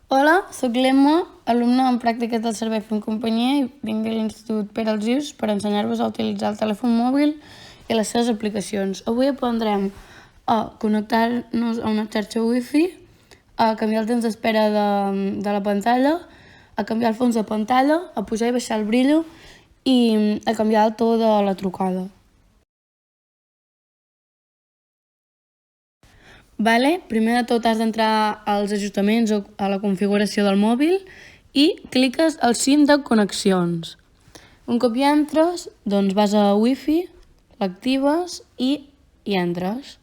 Hola, sóc l'Emma, alumna en pràctiques del Servei Fent Companyia i vinc de l'Institut Pere Alsius per ensenyar-vos a utilitzar el telèfon mòbil i les seves aplicacions. Avui aprendrem a connectar-nos a una xarxa Wi-Fi, a canviar el temps d'espera de la pantalla, a canviar el fons de pantalla, a pujar i baixar el brillo i a canviar el to de la trucada. Primer de tot has d'entrar als ajustaments o a la configuració del mòbil i cliques al cim de connexions. Un cop hi entres, doncs vas a Wi-Fi, l'actives i hi entres.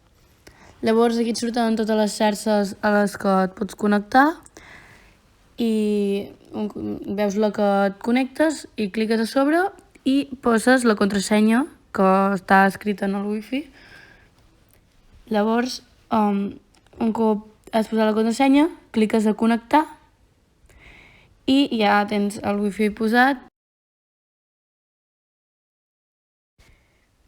Llavors aquí et surten totes les xarxes a les que et pots connectar i veus la que et connectes i cliques a sobre i poses la contrasenya que està escrita en el Wi-Fi. Llavors, un cop has posat la contrasenya, cliques a connectar i ja tens el Wi-Fi posat.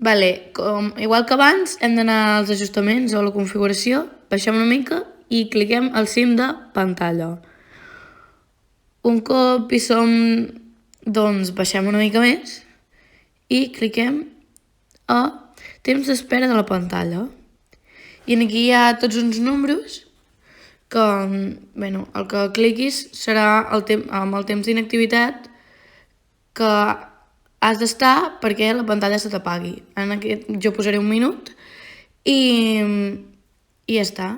Igual que abans, hem d'anar als ajustaments o a la configuració, baixem una mica i cliquem al cim de pantalla. Un cop hi som, doncs baixem una mica més i cliquem a temps d'espera de la pantalla. I aquí hi ha tots uns números que, el que cliquis serà amb el temps d'inactivitat que has d'estar perquè la pantalla se t'apagui. Jo posaré 1 minut i ja està.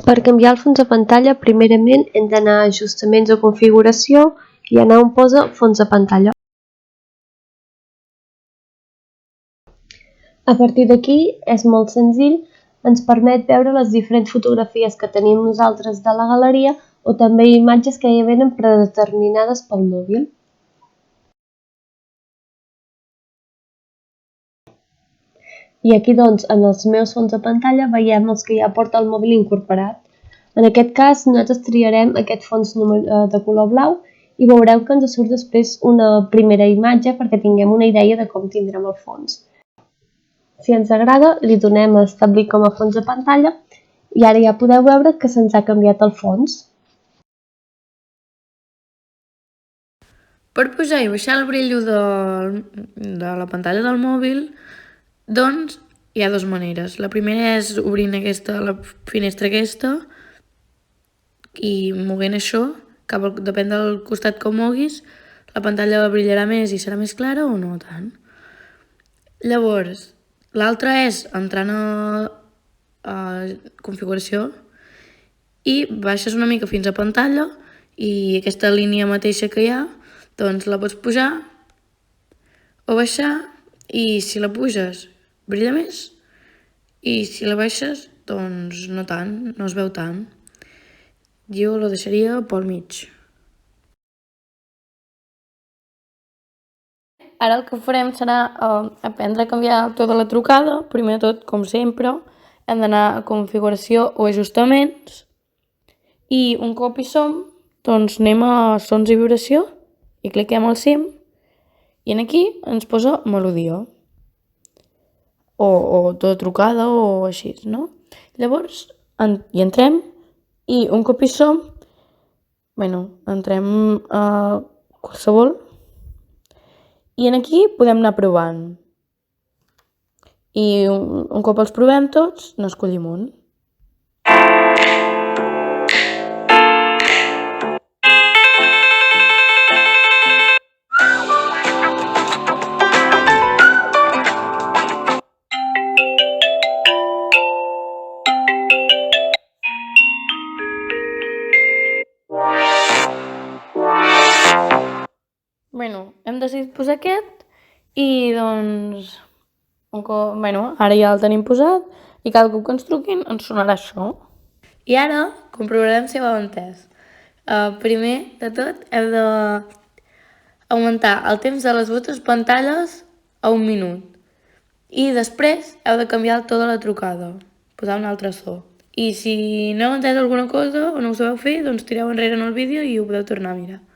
Per canviar el fons de pantalla, primerament hem d'anar a ajustaments o configuració i anar on posa fons de pantalla. A partir d'aquí és molt senzill, ens permet veure les diferents fotografies que tenim nosaltres de la galeria o també imatges que ja venen predeterminades pel mòbil. I aquí doncs en els meus fons de pantalla veiem els que ja porta el mòbil incorporat. En aquest cas nosaltres triarem aquest fons de color blau i veureu que ens surt després una primera imatge perquè tinguem una idea de com tindrem el fons. Si ens agrada li donem a establir com a fons de pantalla i ara ja podeu veure que se'ns ha canviat el fons. Per pujar i baixar el brillo de la pantalla del mòbil, doncs hi ha dues maneres. La primera és obrint la finestra aquesta i movent això, depèn del costat que ho moguis, la pantalla brillarà més i serà més clara o no tant. Llavors, l'altra és entrant a configuració i baixes una mica fins a pantalla i aquesta línia mateixa que hi ha, doncs la pots pujar o baixar i si la puges brilla més i si la baixes doncs no tant, no es veu tant. Jo la deixaria pel mig. Ara el que farem serà aprendre a canviar el to de la trucada. Primer de tot, com sempre, hem d'anar a configuració o ajustaments i un cop hi som, doncs anem a sons i vibració i cliquem al cim i aquí ens posa melodia o to de trucada o així, no? Llavors hi entrem i un cop hi som, entrem a qualsevol i aquí podem anar provant. I un cop els provem tots, n'escollim un. Hem decidit posar aquest i doncs ara ja el tenim posat i cada cop que ens truquin ens sonarà això. I ara comprovarem si ho heu entès. Primer de tot heu d'augmentar el temps de les vostres pantalles a 1 minut i després heu de canviar el to de la trucada, posar un altre so. I si no heu entès alguna cosa o no ho sabeu fer, doncs tireu enrere en el vídeo i ho podeu tornar a mirar.